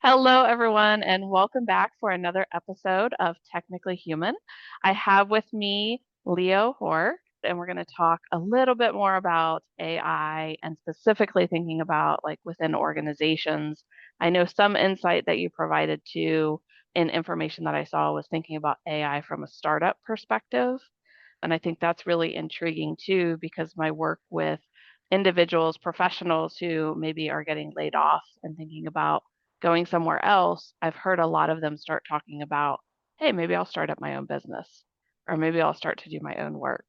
Hello, everyone, and welcome back for another episode of Technically Human. I have with me Leo Hoar, and we're going to talk a little bit more about AI and specifically thinking about like within organizations. I know some insight that you provided to in information that I saw was thinking about AI from a startup perspective. And I think that's really intriguing too, because my work with individuals, professionals who maybe are getting laid off and thinking about going somewhere else, I've heard a lot of them start talking about, hey, maybe I'll start up my own business, or maybe I'll start to do my own work.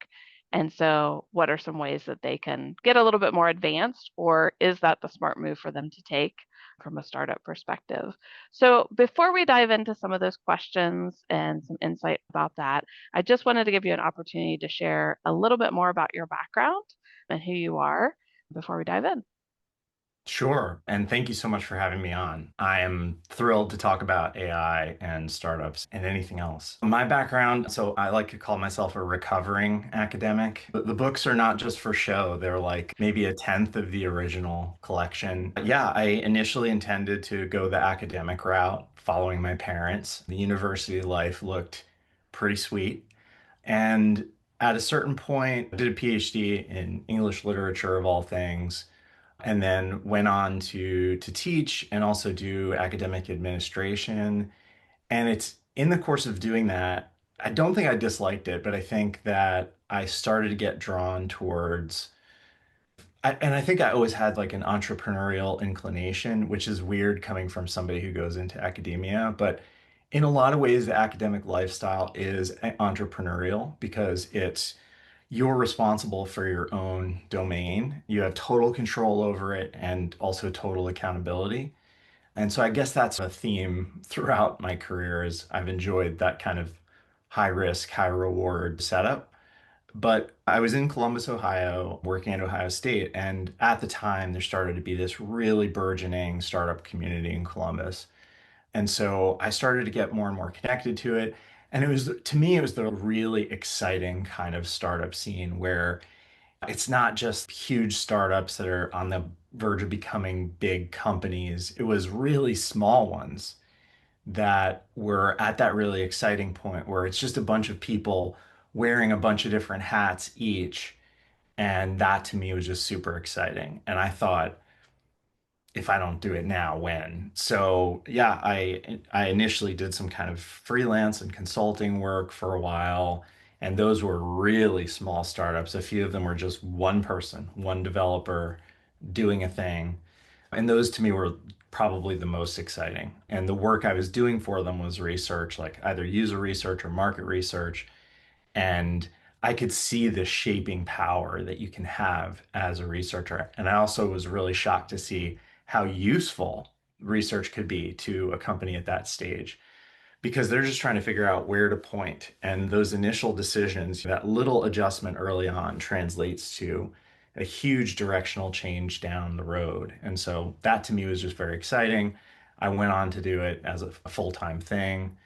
And so, what are some ways that they can get a little bit more advanced, or is that the smart move for them to take from a startup perspective? So, before we dive into some of those questions and some insight about that, I just wanted to give you an opportunity to share a little bit more about your background and who you are before we dive in. Sure. And thank you so much for having me on. I am thrilled to talk about AI and startups and anything else. My background, so I like to call myself a recovering academic. The books are not just for show, they're like maybe a tenth of the original collection. Yeah, I initially intended to go the academic route following my parents. The university life looked pretty sweet. And at a certain point, I did a PhD in English literature of all things and then went on to teach and also do academic administration. And it's in the course of doing that, I don't think I disliked it, but I think that I started to get drawn towards, and I think I always had like an entrepreneurial inclination, which is weird coming from somebody who goes into academia. But in a lot of ways, the academic lifestyle is entrepreneurial because you're responsible for your own domain. You have total control over it and also total accountability. And so I guess that's a theme throughout my career is I've enjoyed that kind of high risk, high reward setup. But I was in Columbus, Ohio, working at Ohio State, and at the time there started to be this really burgeoning startup community in Columbus. And so I started to get more and more connected to it. And it was, to me, it was the really exciting kind of startup scene where it's not just huge startups that are on the verge of becoming big companies. It was really small ones that were at that really exciting point where it's just a bunch of people wearing a bunch of different hats each. And that to me was just super exciting. And I thought, if I don't do it now, when? So yeah, I initially did some kind of freelance and consulting work for a while, and those were really small startups. A few of them were just one person, one developer doing a thing. And those to me were probably the most exciting. And the work I was doing for them was research, like either user research or market research. And I could see the shaping power that you can have as a researcher. And I also was really shocked to see how useful research could be to a company at that stage because they're just trying to figure out where to point. And those initial decisions, that little adjustment early on translates to a huge directional change down the road. And so that to me was just very exciting. I went on to do it as a full-time thing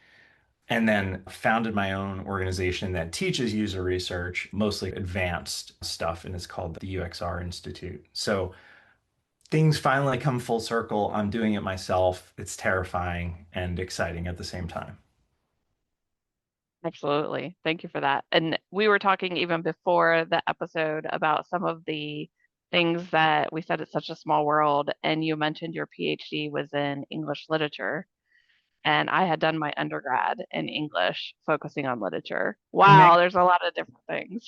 and then founded my own organization that teaches user research, mostly advanced stuff, and it's called the UXR Institute. So things finally come full circle. I'm doing it myself. It's terrifying and exciting at the same time. Absolutely. Thank you for that. And we were talking even before the episode about some of the things that we said it's such a small world. And you mentioned your PhD was in English literature. And I had done my undergrad in English, focusing on literature. It Wow, makes there's a lot of different things.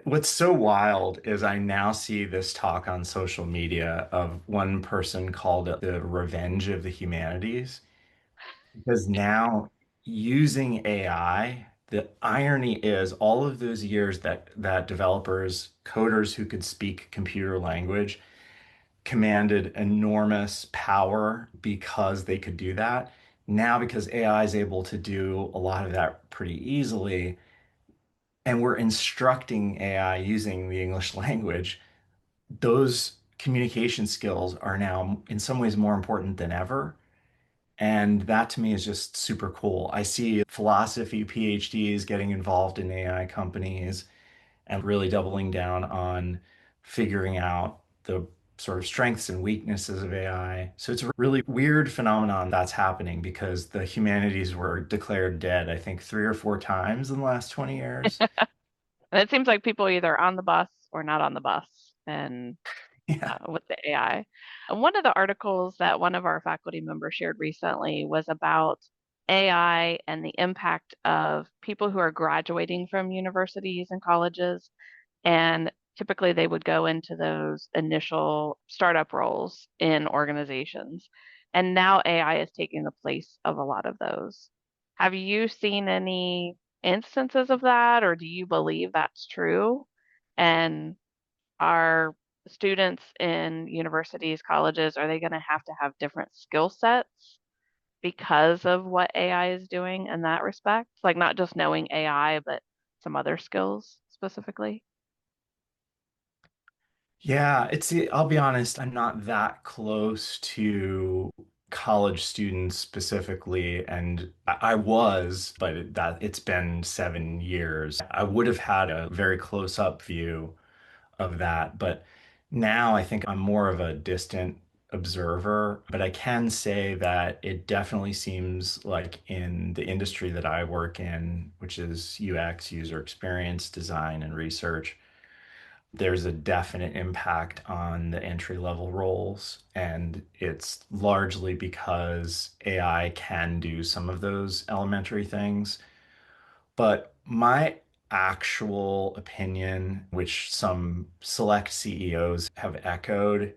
what's so wild is I now see this talk on social media of one person called it the revenge of the humanities. Because now using AI, the irony is all of those years that developers, coders who could speak computer language commanded enormous power because they could do that. Now, because AI is able to do a lot of that pretty easily, and we're instructing AI using the English language, those communication skills are now in some ways more important than ever. And that to me is just super cool. I see philosophy PhDs getting involved in AI companies and really doubling down on figuring out the sort of strengths and weaknesses of AI. So it's a really weird phenomenon that's happening because the humanities were declared dead, I think, 3 or 4 times in the last 20 years. And it seems like people are either on the bus or not on the bus, and Yeah. with the AI. And one of the articles that one of our faculty members shared recently was about AI and the impact of people who are graduating from universities and colleges. And typically they would go into those initial startup roles in organizations. And now AI is taking the place of a lot of those. Have you seen any instances of that, or do you believe that's true? And are students in universities, colleges, are they going to have different skill sets because of what AI is doing in that respect? Like not just knowing AI, but some other skills specifically? Yeah, I'll be honest, I'm not that close to college students specifically, and I was, but it's been 7 years. I would have had a very close-up view of that, but now I think I'm more of a distant observer, but I can say that it definitely seems like in the industry that I work in, which is UX, user experience design and research, there's a definite impact on the entry level roles. And it's largely because AI can do some of those elementary things. But my actual opinion, which some select CEOs have echoed,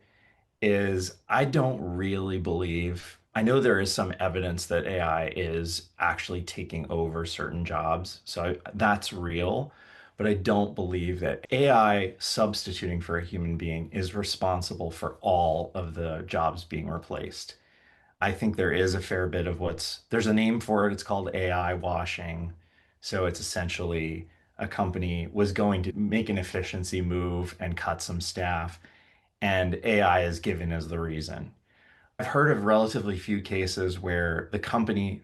is I don't really believe. I know there is some evidence that AI is actually taking over certain jobs, so that's real, but I don't believe that AI substituting for a human being is responsible for all of the jobs being replaced. I think there is a fair bit of there's a name for it. It's called AI washing. So it's essentially a company was going to make an efficiency move and cut some staff, and AI is given as the reason. I've heard of relatively few cases where the company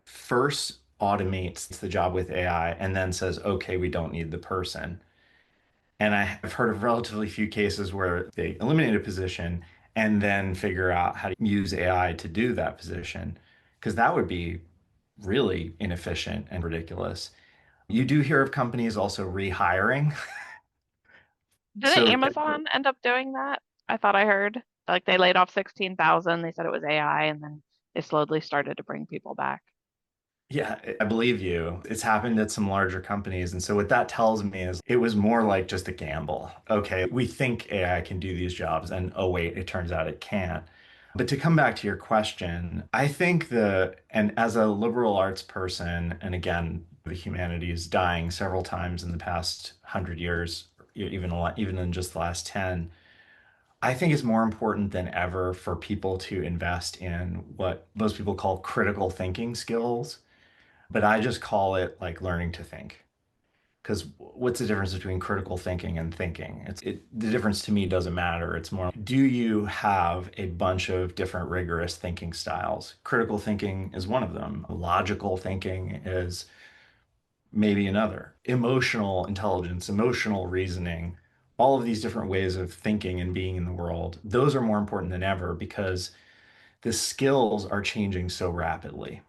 first automates the job with AI and then says, okay, we don't need the person. And I've heard of relatively few cases where they eliminate a position and then figure out how to use AI to do that position, because that would be really inefficient and ridiculous. You do hear of companies also rehiring. Didn't So Amazon end up doing that? I thought I heard. Like they laid off 16,000. They said it was AI, and then they slowly started to bring people back. yeah, I believe you. It's happened at some larger companies. And so what that tells me is it was more like just a gamble. Okay, we think AI can do these jobs, and oh, wait, it turns out it can't. But to come back to your question, I think and as a liberal arts person, and again, the humanities dying several times in the past 100 years, even in just the last 10, I think it's more important than ever for people to invest in what most people call critical thinking skills, but I just call it like learning to think. Because what's the difference between critical thinking and thinking? The difference to me doesn't matter. It's more, do you have a bunch of different rigorous thinking styles? Critical thinking is one of them. Logical thinking is maybe another. Emotional intelligence, emotional reasoning, all of these different ways of thinking and being in the world, those are more important than ever because the skills are changing so rapidly.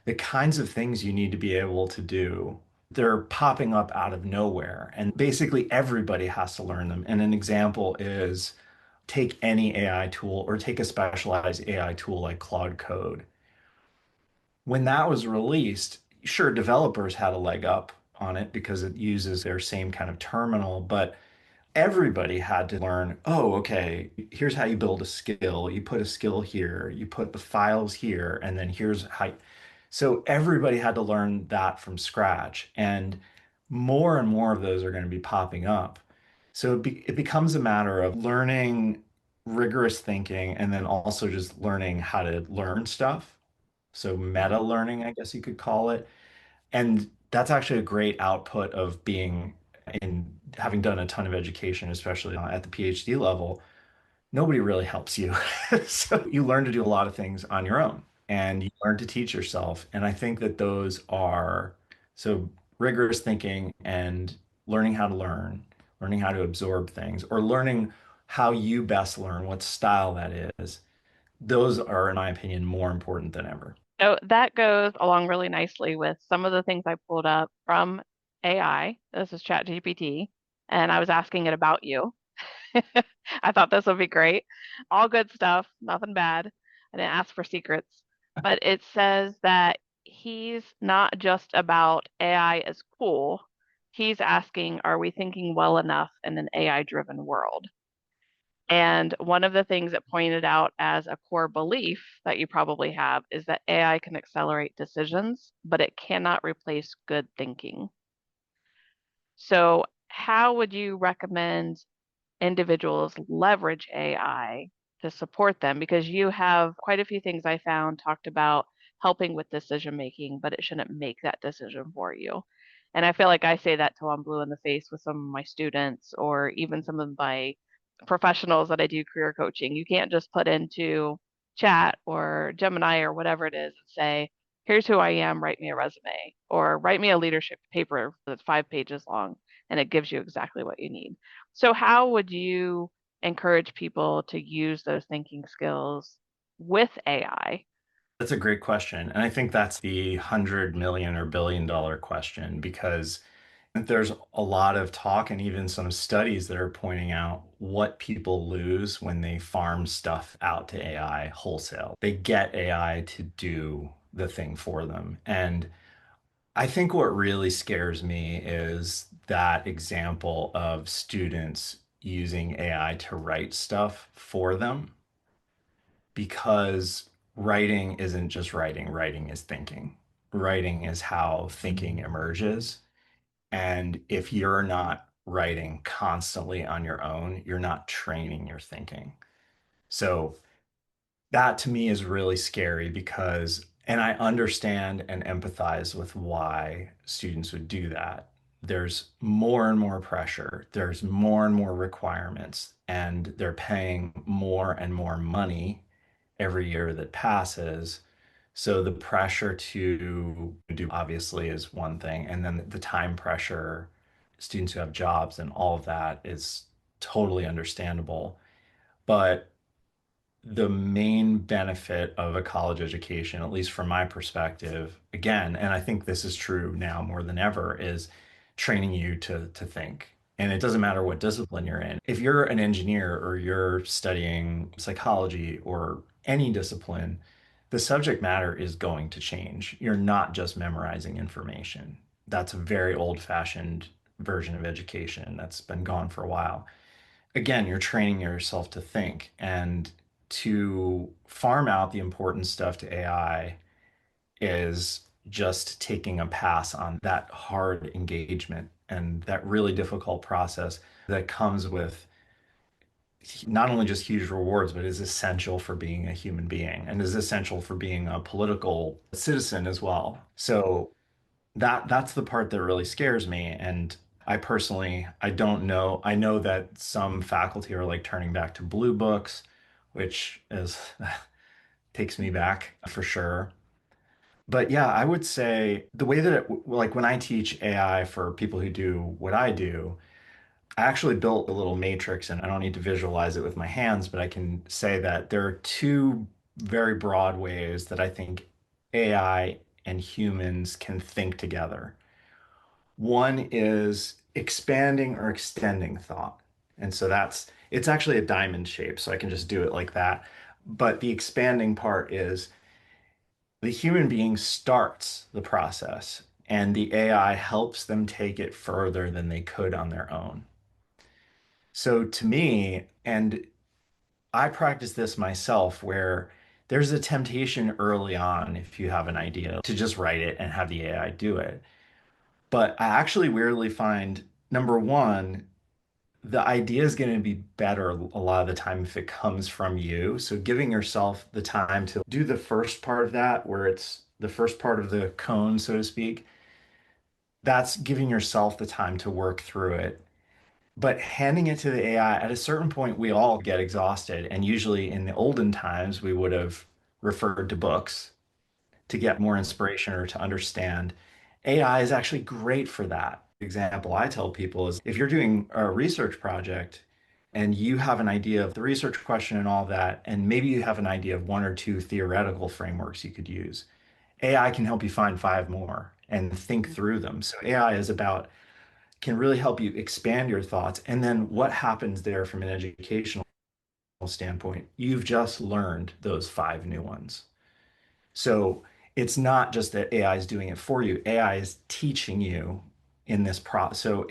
The kinds of things you need to be able to do, they're popping up out of nowhere. And basically, everybody has to learn them. And an example is take any AI tool or take a specialized AI tool like Claude Code. When that was released, sure, developers had a leg up on it because it uses their same kind of terminal, but everybody had to learn, oh, okay, here's how you build a skill. You put a skill here, you put the files here, and then here's how. So everybody had to learn that from scratch. And more of those are going to be popping up. So it becomes a matter of learning rigorous thinking and then also just learning how to learn stuff. So meta Mhm. learning, I guess you could call it. And that's actually a great output of being in having done a ton of education, especially at the PhD level. Nobody really helps you. So you learn to do a lot of things on your own and you learn to teach yourself. And I think that those are so rigorous thinking and learning how to learn, learning how to absorb things, or learning how you best learn, what style that is, those are, in my opinion, more important than ever. So that goes along really nicely with some of the things I pulled up from AI. This is ChatGPT, and I was asking it about you. I thought this would be great. All good stuff, nothing bad. I didn't ask for secrets. But it says that he's not just about AI is cool. He's asking, are we thinking well enough in an AI-driven world? And one of the things it pointed out as a core belief that you probably have is that AI can accelerate decisions, but it cannot replace good thinking. So, how would you recommend individuals leverage AI to support them? Because you have quite a few things I found talked about helping with decision making, but it shouldn't make that decision for you. And I feel like I say that till I'm blue in the face with some of my students or even some of my professionals that I do career coaching. You can't just put into chat or Gemini or whatever it is and say, here's who I am, write me a resume, or write me a leadership paper that's 5 pages long, and it gives you exactly what you need. So, how would you encourage people to use those thinking skills with AI? That's a great question. And I think that's the 100 million or billion-dollar question because there's a lot of talk and even some studies that are pointing out what people lose when they farm stuff out to AI wholesale. They get AI to do the thing for them. And I think what really scares me is that example of students using AI to write stuff for them because writing isn't just writing, writing is thinking. Writing is how thinking emerges. And if you're not writing constantly on your own, you're not training your thinking. So that to me is really scary because, and I understand and empathize with why students would do that. There's more and more pressure, there's more and more requirements, and they're paying more and more money every year that passes. So the pressure to do obviously is one thing, and then the time pressure, students who have jobs and all of that is totally understandable. But the main benefit of a college education, at least from my perspective, again, and I think this is true now more than ever, is training you to think. And it doesn't matter what discipline you're in. If you're an engineer or you're studying psychology or any discipline, the subject matter is going to change. You're not just memorizing information. That's a very old-fashioned version of education that's been gone for a while. Again, you're training yourself to think and to farm out the important stuff to AI is just taking a pass on that hard engagement and that really difficult process that comes with not only just huge rewards, but is essential for being a human being and is essential for being a political citizen as well. So that's the part that really scares me. And I personally, I don't know. I know that some faculty are like turning back to blue books, which is takes me back for sure. But yeah, I would say the way that like when I teach AI for people who do what I do, I actually built a little matrix and I don't need to visualize it with my hands, but I can say that there are two very broad ways that I think AI and humans can think together. One is expanding or extending thought. And so it's actually a diamond shape, so I can just do it like that. But the expanding part is the human being starts the process and the AI helps them take it further than they could on their own. So to me, and I practice this myself, where there's a temptation early on, if you have an idea, to just write it and have the AI do it. But I actually weirdly find number one, the idea is going to be better a lot of the time if it comes from you. So giving yourself the time to do the first part of that, where it's the first part of the cone, so to speak, that's giving yourself the time to work through it. But handing it to the AI, at a certain point, we all get exhausted. And usually in the olden times, we would have referred to books to get more inspiration or to understand. AI is actually great for that. Example I tell people is if you're doing a research project, and you have an idea of the research question and all that, and maybe you have an idea of one or two theoretical frameworks you could use. AI can help you find five more and think through them. So AI is about can really help you expand your thoughts. And then what happens there from an educational standpoint? You've just learned those five new ones. So it's not just that AI is doing it for you. AI is teaching you in this process. So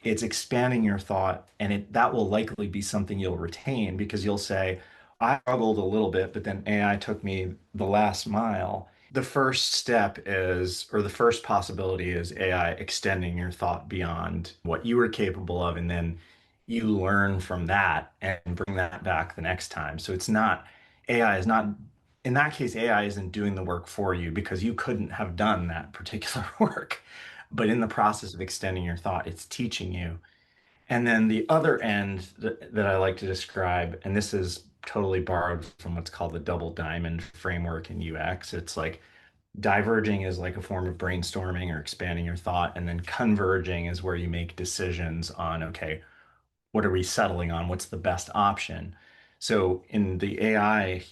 it's expanding your thought, and that will likely be something you'll retain because you'll say, I struggled a little bit, but then AI took me the last mile. The first step is, or the first possibility is AI extending your thought beyond what you were capable of, and then you learn from that and bring that back the next time. So it's not, AI is not in that case, AI isn't doing the work for you because you couldn't have done that particular work. But in the process of extending your thought, it's teaching you. And then the other end that I like to describe, and this is totally borrowed from what's called the double diamond framework in UX. It's like diverging is like a form of brainstorming or expanding your thought. And then converging is where you make decisions on, okay, what are we settling on? What's the best option? So in the AI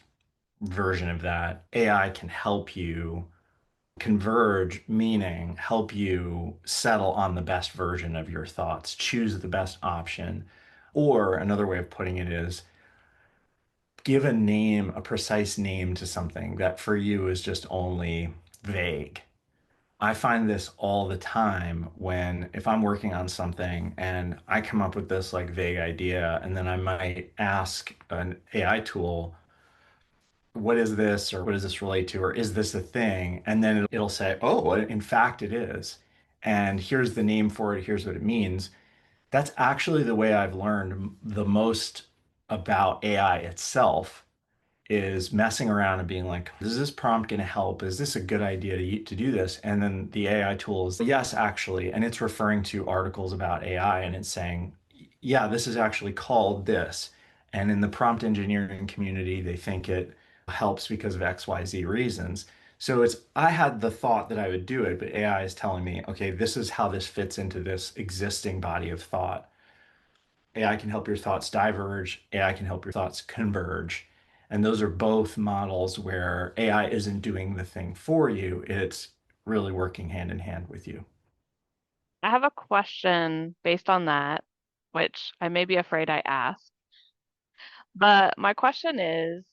version of that, AI can help you converge, meaning help you settle on the best version of your thoughts, choose the best option. Or another way of putting it is give a name, a precise name to something that for you is just only vague. I find this all the time when if I'm working on something and I come up with this like vague idea, and then I might ask an AI tool, what is this or what does this relate to or is this a thing, and then it'll say, oh, in fact it is, and here's the name for it, here's what it means. That's actually the way I've learned the most about AI itself, is messing around and being like, is this prompt going to help? Is this a good idea to do this? And then the AI tool is, yes, actually. And it's referring to articles about AI and it's saying, yeah, this is actually called this. And in the prompt engineering community, they think it helps because of XYZ reasons. So I had the thought that I would do it, but AI is telling me, okay, this is how this fits into this existing body of thought. AI can help your thoughts diverge, AI can help your thoughts converge. And those are both models where AI isn't doing the thing for you, it's really working hand in hand with you. I have a question based on that, which I may be afraid I asked. But my question is,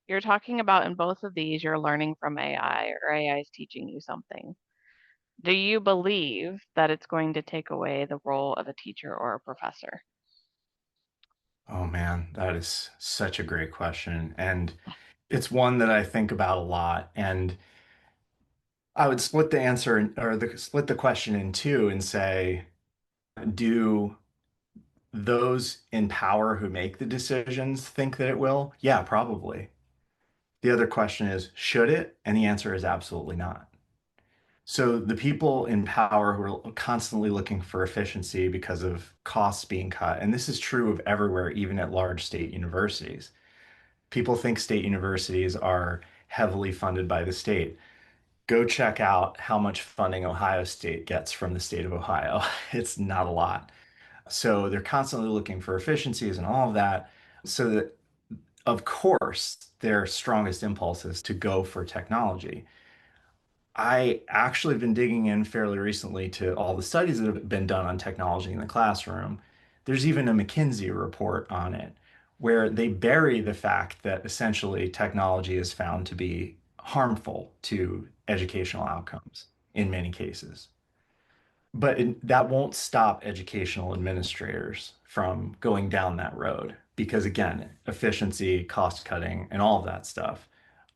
you're talking about in both of these, you're learning from AI or AI is teaching you something. Do you believe that it's going to take away the role of a teacher or a professor? Oh man, that is such a great question. And it's one that I think about a lot. And I would split the answer split the question in two and say, do those in power who make the decisions think that it will? Yeah, probably. The other question is, should it? And the answer is absolutely not. So the people in power who are constantly looking for efficiency because of costs being cut, and this is true of everywhere, even at large state universities. People think state universities are heavily funded by the state. Go check out how much funding Ohio State gets from the state of Ohio. It's not a lot. So they're constantly looking for efficiencies and all of that. So that, of course, their strongest impulse is to go for technology. I actually have been digging in fairly recently to all the studies that have been done on technology in the classroom. There's even a McKinsey report on it where they bury the fact that essentially technology is found to be harmful to educational outcomes in many cases. But that won't stop educational administrators from going down that road because, again, efficiency, cost cutting, and all of that stuff.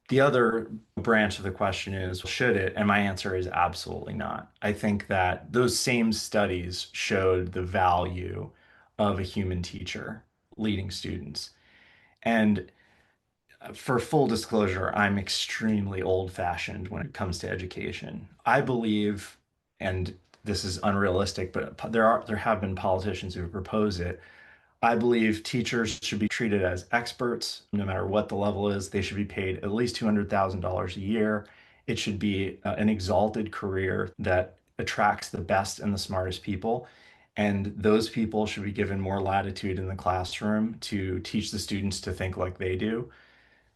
The other branch of the question is, should it? And my answer is absolutely not. I think that those same studies showed the value of a human teacher leading students. And for full disclosure, I'm extremely old-fashioned when it comes to education. I believe, and this is unrealistic, but there have been politicians who propose it. I believe teachers should be treated as experts, no matter what the level is. They should be paid at least $200,000 a year. It should be an exalted career that attracts the best and the smartest people. And those people should be given more latitude in the classroom to teach the students to think like they do.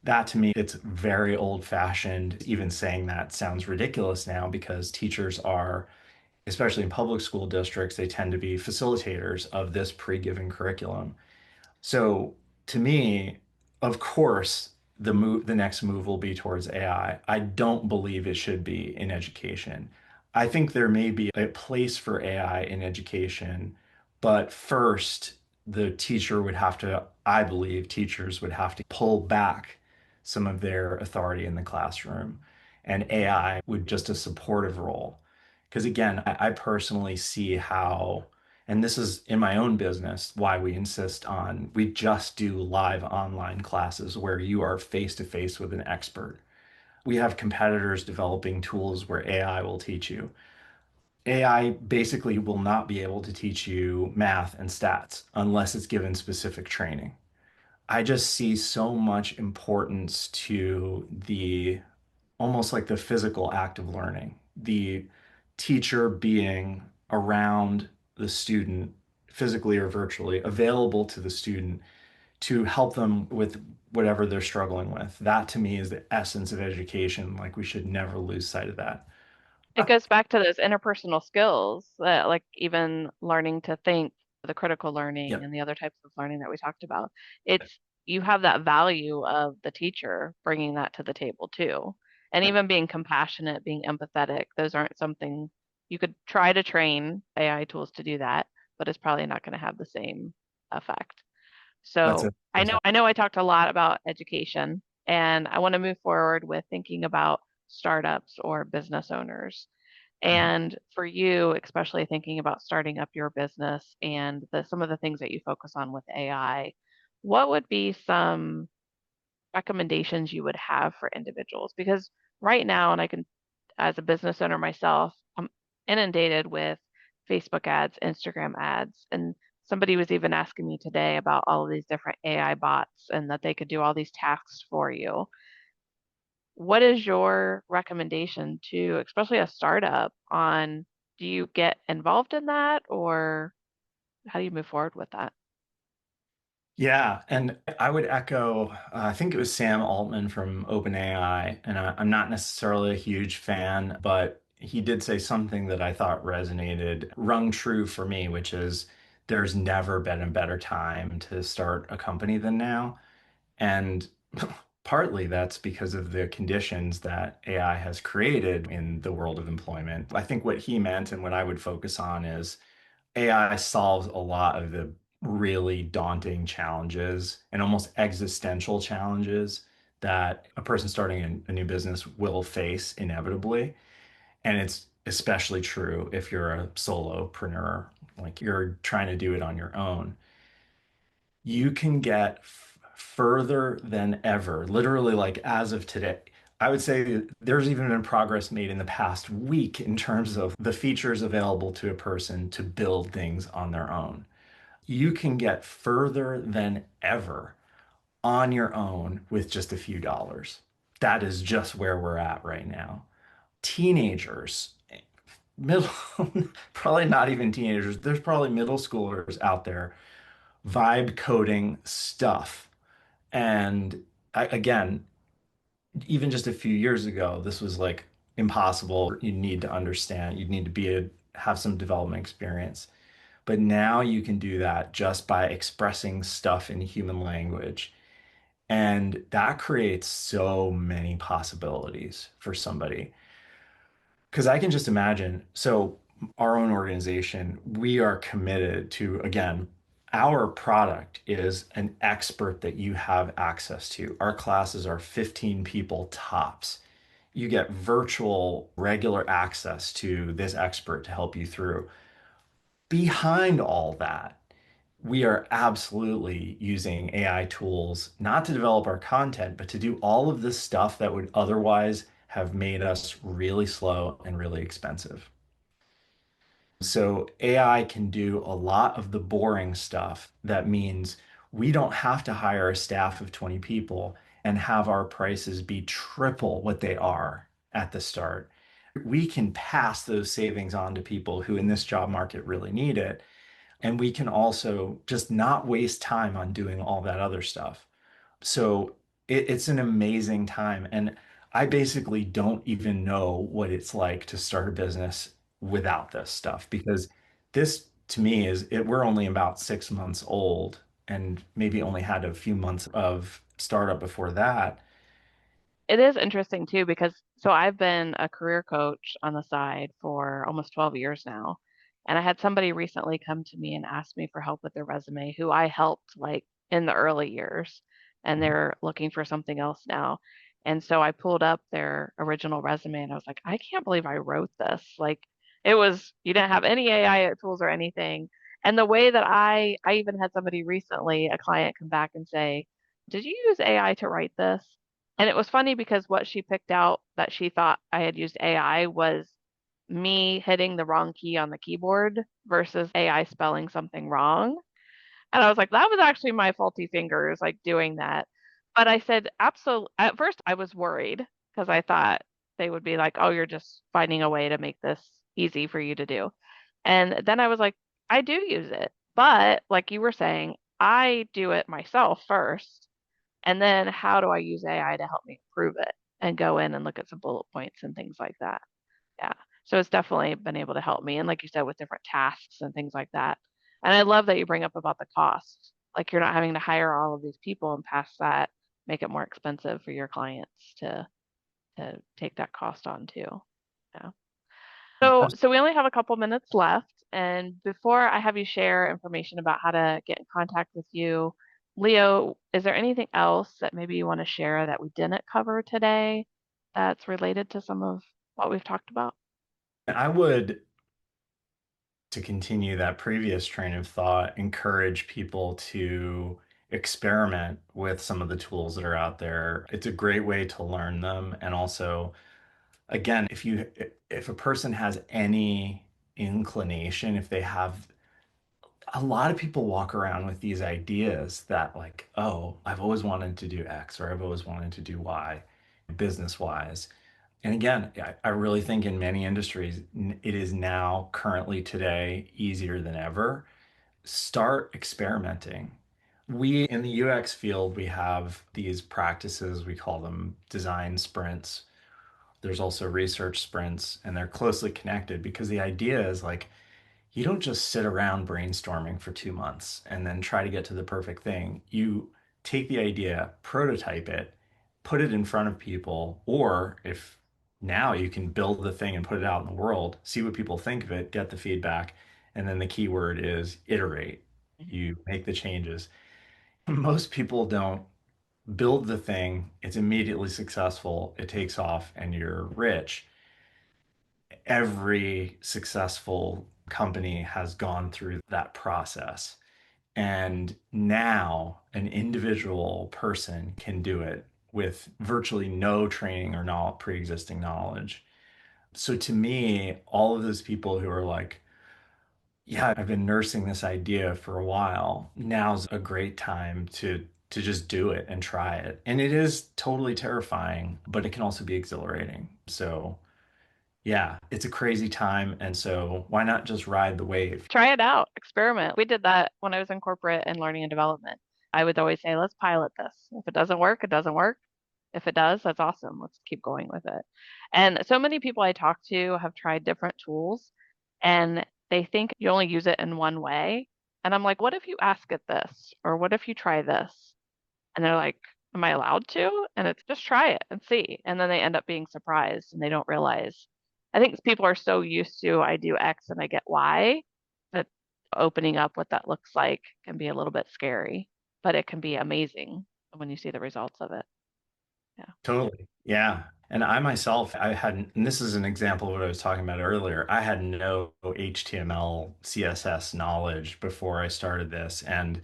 That to me, it's very old fashioned. Even saying that sounds ridiculous now because teachers are, especially in public school districts, they tend to be facilitators of this pre-given curriculum. So to me, of course, the next move will be towards AI. I don't believe it should be in education. I think there may be a place for AI in education, but first the teacher would have to, I believe teachers would have to pull back some of their authority in the classroom, and AI would just a supportive role. Because again, I personally see how, and this is in my own business, why we insist on we just do live online classes where you are face to face with an expert. We have competitors developing tools where AI will teach you. AI basically will not be able to teach you math and stats unless it's given specific training. I just see so much importance to the almost like the physical act of learning, the teacher being around the student physically or virtually, available to the student to help them with whatever they're struggling with. That to me is the essence of education. Like we should never lose sight of that. It goes back to those interpersonal skills, like even learning to think, the critical learning Yep. and the other types of learning that we talked about. It's you have that value of the teacher bringing that to the table too. And Yep. even being compassionate, being empathetic, those aren't something you could try to train AI tools to do that, but it's probably not going to have the same effect. That's So it. I know I talked a lot about education, and I want to move forward with thinking about startups or business owners. Mhm. And for you, especially thinking about starting up your business and some of the things that you focus on with AI, what would be some recommendations you would have for individuals? Because right now, and I can, as a business owner myself, I'm inundated with Facebook ads, Instagram ads, and somebody was even asking me today about all of these different AI bots and that they could do all these tasks for you. What is your recommendation to, especially a startup, on do you get involved in that or how do you move forward with that? Yeah, and I would echo, I think it was Sam Altman from OpenAI, and I'm not necessarily a huge fan, but he did say something that I thought resonated, rung true for me, which is there's never been a better time to start a company than now. And partly that's because of the conditions that AI has created in the world of employment. I think what he meant and what I would focus on is AI solves a lot of the really daunting challenges and almost existential challenges that a person starting a new business will face inevitably. And it's especially true if you're a solopreneur, like you're trying to do it on your own. You can get further than ever, literally, like as of today. I would say there's even been progress made in the past week in terms of the features available to a person to build things on their own. You can get further than ever on your own with just a few dollars. That is just where we're at right now. Teenagers, middle, probably not even teenagers, there's probably middle schoolers out there vibe coding stuff. And again, even just a few years ago, this was like impossible. You need to understand, you need to have some development experience. But now you can do that just by expressing stuff in human language. And that creates so many possibilities for somebody. Because I can just imagine, so our own organization, we are committed to, again, our product is an expert that you have access to. Our classes are 15 people tops. You get virtual, regular access to this expert to help you through. Behind all that, we are absolutely using AI tools not to develop our content, but to do all of this stuff that would otherwise have made us really slow and really expensive. So AI can do a lot of the boring stuff. That means we don't have to hire a staff of 20 people and have our prices be triple what they are at the start. We can pass those savings on to people who in this job market really need it. And we can also just not waste time on doing all that other stuff. So it's an amazing time. And I basically don't even know what it's like to start a business without this stuff because this to me we're only about 6 months old and maybe only had a few months of startup before that. It is interesting too because so I've been a career coach on the side for almost 12 years now. And I had somebody recently come to me and ask me for help with their resume who I helped like in the early years and they're looking for something else now. And so I pulled up their original resume and I was like, I can't believe I wrote this. Like it was, you didn't have any AI tools or anything. And the way that I even had somebody recently, a client come back and say, did you use AI to write this? And it was funny because what she picked out that she thought I had used AI was me hitting the wrong key on the keyboard versus AI spelling something wrong. And I was like, that was actually my faulty fingers, like doing that. But I said, absolutely. At first, I was worried because I thought they would be like, oh, you're just finding a way to make this easy for you to do. And then I was like, I do use it. But like you were saying, I do it myself first. And then how do I use AI to help me improve it and go in and look at some bullet points and things like that? Yeah. So it's definitely been able to help me. And like you said, with different tasks and things like that. And I love that you bring up about the cost. Like you're not having to hire all of these people and pass that, make it more expensive for your clients to take that cost on too. Yeah. So we only have a couple minutes left, and before I have you share information about how to get in contact with you, Leo, is there anything else that maybe you want to share that we didn't cover today that's related to some of what we've talked about? I would, to continue that previous train of thought, encourage people to experiment with some of the tools that are out there. It's a great way to learn them. And also, again, if a person has any inclination, if they have a lot of people walk around with these ideas that like, oh, I've always wanted to do X or I've always wanted to do Y business wise. And again, I really think in many industries, it is now currently today easier than ever. Start experimenting. We in the UX field, we have these practices, we call them design sprints. There's also research sprints, and they're closely connected because the idea is like you don't just sit around brainstorming for 2 months and then try to get to the perfect thing. You take the idea, prototype it, put it in front of people, or if now you can build the thing and put it out in the world, see what people think of it, get the feedback, and then the key word is iterate. You make the changes. Most people don't build the thing, it's immediately successful, it takes off, and you're rich. Every successful company has gone through that process. And now an individual person can do it with virtually no training or not pre-existing knowledge. So to me, all of those people who are like, yeah, I've been nursing this idea for a while. Now's a great time to just do it and try it. And it is totally terrifying, but it can also be exhilarating. So yeah, it's a crazy time. And so why not just ride the wave? Try it out, experiment. We did that when I was in corporate and learning and development. I would always say, let's pilot this. If it doesn't work, it doesn't work. If it does, that's awesome. Let's keep going with it. And so many people I talk to have tried different tools and they think you only use it in one way. And I'm like, what if you ask it this? Or what if you try this? And they're like, am I allowed to? And it's just try it and see. And then they end up being surprised and they don't realize. I think people are so used to I do X and I get Y that opening up what that looks like can be a little bit scary, but it can be amazing when you see the results of it. Yeah. Totally. Yeah. And I myself, I hadn't, and this is an example of what I was talking about earlier. I had no HTML, CSS knowledge before I started this. And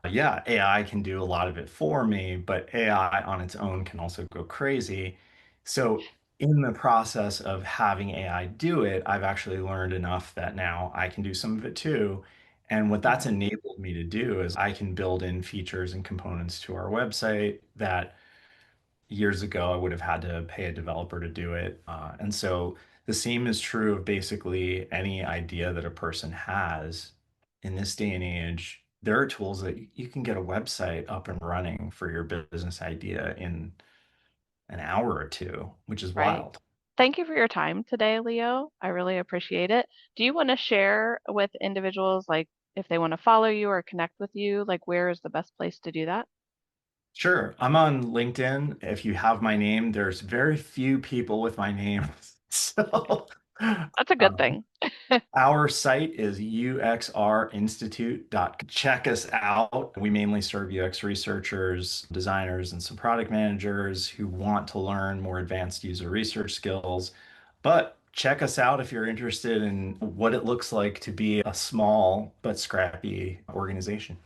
yeah, AI can do a lot of it for me, but AI on its own can also go crazy. So, in the process of having AI do it, I've actually learned enough that now I can do some of it too. And what that's Mhm. enabled me to do is I can build in features and components to our website that years ago I would have had to pay a developer to do it. And so the same is true of basically any idea that a person has. in this day and age, there are tools that you can get a website up and running for your business idea in an hour or two, which is Right. wild. Thank you for your time today, Leo. I really appreciate it. Do you want to share with individuals, like if they want to follow you or connect with you, like where is the best place to do that? Sure. I'm on LinkedIn. If you have my name, there's very few people with my name. So, That's a good um, thing. our site is uxrinstitute.com. Check us out. We mainly serve UX researchers, designers, and some product managers who want to learn more advanced user research skills. But check us out if you're interested in what it looks like to be a small but scrappy organization.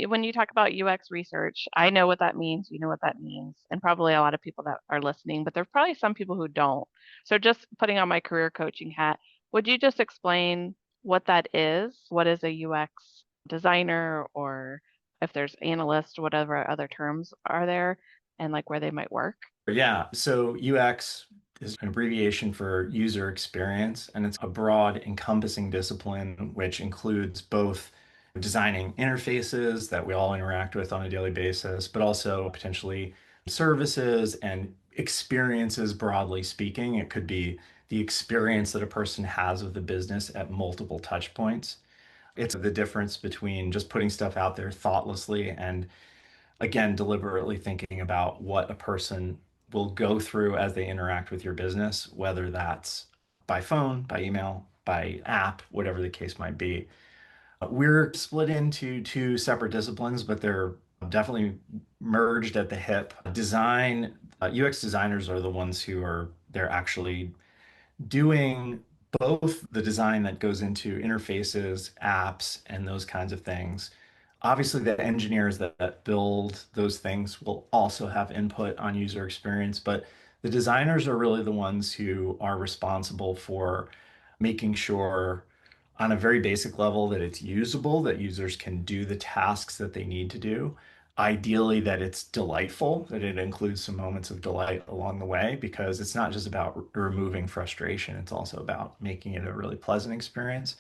When you talk about UX research, I know what that means, you know what that means, and probably a lot of people that are listening, but there's probably some people who don't. So just putting on my career coaching hat, would you just explain what that is? What is a UX designer, or if there's analyst, whatever other terms are there, and like where they might work? Yeah, so UX is an abbreviation for user experience, and it's a broad, encompassing discipline which includes both designing interfaces that we all interact with on a daily basis, but also potentially services and experiences, broadly speaking. It could be the experience that a person has of the business at multiple touch points. It's the difference between just putting stuff out there thoughtlessly and again, deliberately thinking about what a person will go through as they interact with your business, whether that's by phone, by email, by app, whatever the case might be. We're split into two separate disciplines, but they're definitely merged at the hip. UX designers are the ones who are they're actually doing both the design that goes into interfaces, apps, and those kinds of things. Obviously, the engineers that build those things will also have input on user experience, but the designers are really the ones who are responsible for making sure on a very basic level that it's usable, that users can do the tasks that they need to do. Ideally, that it's delightful, that it includes some moments of delight along the way, because it's not just about removing frustration, it's also about making it a really pleasant experience.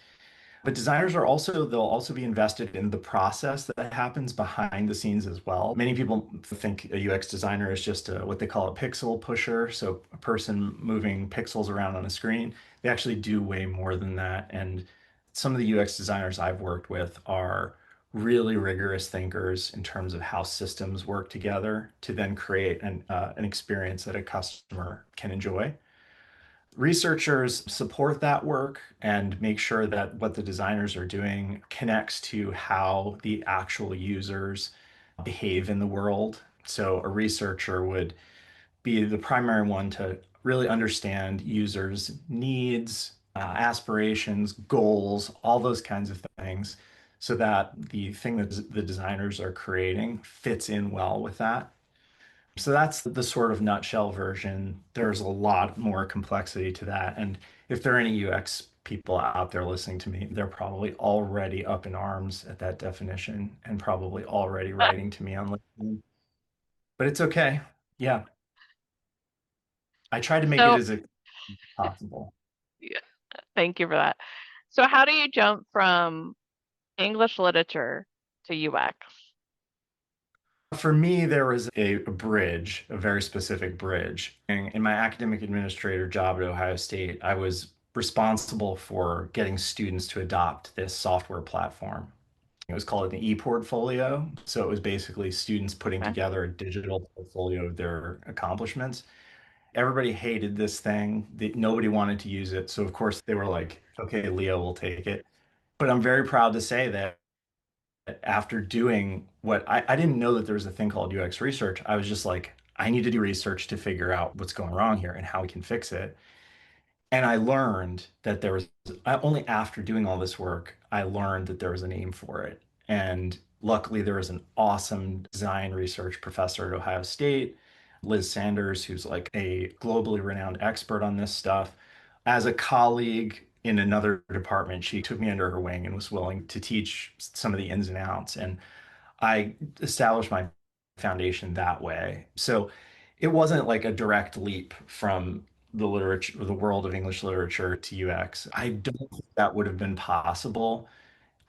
But designers are also, they'll also be invested in the process that happens behind the scenes as well. Many people think a UX designer is just what they call a pixel pusher, so a person moving pixels around on a screen. They actually do way more than that. And some of the UX designers I've worked with are really rigorous thinkers in terms of how systems work together to then create an experience that a customer can enjoy. Researchers support that work and make sure that what the designers are doing connects to how the actual users behave in the world. So a researcher would be the primary one to really understand users' needs, aspirations, goals, all those kinds of things, so that the thing that the designers are creating fits in well with that. So that's the sort of nutshell version. There's a lot more complexity to that. And if there are any UX people out there listening to me, they're probably already up in arms at that definition and probably already writing to me on LinkedIn. But it's okay. Yeah. I try to make it So, as possible. yeah, thank you for that. So, how do you jump from English literature to UX? For me, there was a bridge, a very specific bridge. In my academic administrator job at Ohio State, I was responsible for getting students to adopt this software platform. It was called an e-portfolio. So it was basically students putting Okay. together a digital portfolio of their accomplishments. Everybody hated this thing. Nobody wanted to use it. So of course they were like, okay, Leo will take it. But I'm very proud to say that after doing what I didn't know that there was a thing called UX research. I was just like, I need to do research to figure out what's going wrong here and how we can fix it. And I learned that there was only after doing all this work, I learned that there was a name for it. And luckily, there was an awesome design research professor at Ohio State, Liz Sanders, who's like a globally renowned expert on this stuff. As a colleague in another department, she took me under her wing and was willing to teach some of the ins and outs. And I established my foundation that way. So it wasn't like a direct leap from the literature, the world of English literature to UX. I don't think that would have been possible.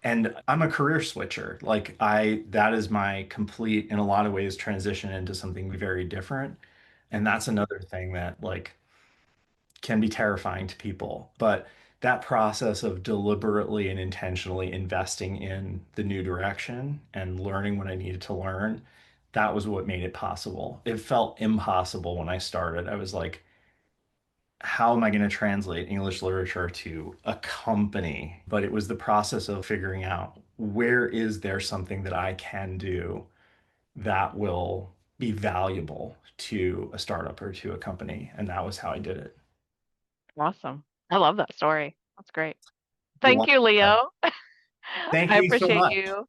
And I'm a career switcher. That is my complete, in a lot of ways, transition into something very different. And that's another thing that can be terrifying to people. But that process of deliberately and intentionally investing in the new direction and learning what I needed to learn, that was what made it possible. It felt impossible when I started. I was like, how am I going to translate English literature to a company? But it was the process of figuring out where is there something that I can do that will be valuable to a startup or to a company. And that was how I did it. Awesome. I love that story. That's great. You're Thank welcome. you, Leo. Thank I you so appreciate much. you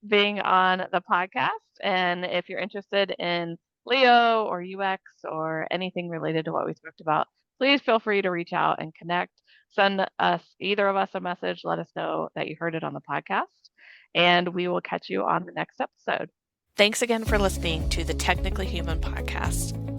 being on the podcast. And if you're interested in Leo or UX or anything related to what we talked about, please feel free to reach out and connect. Send us, either of us, a message. Let us know that you heard it on the podcast, and we will catch you on the next episode. Thanks again for listening to the Technically Human podcast.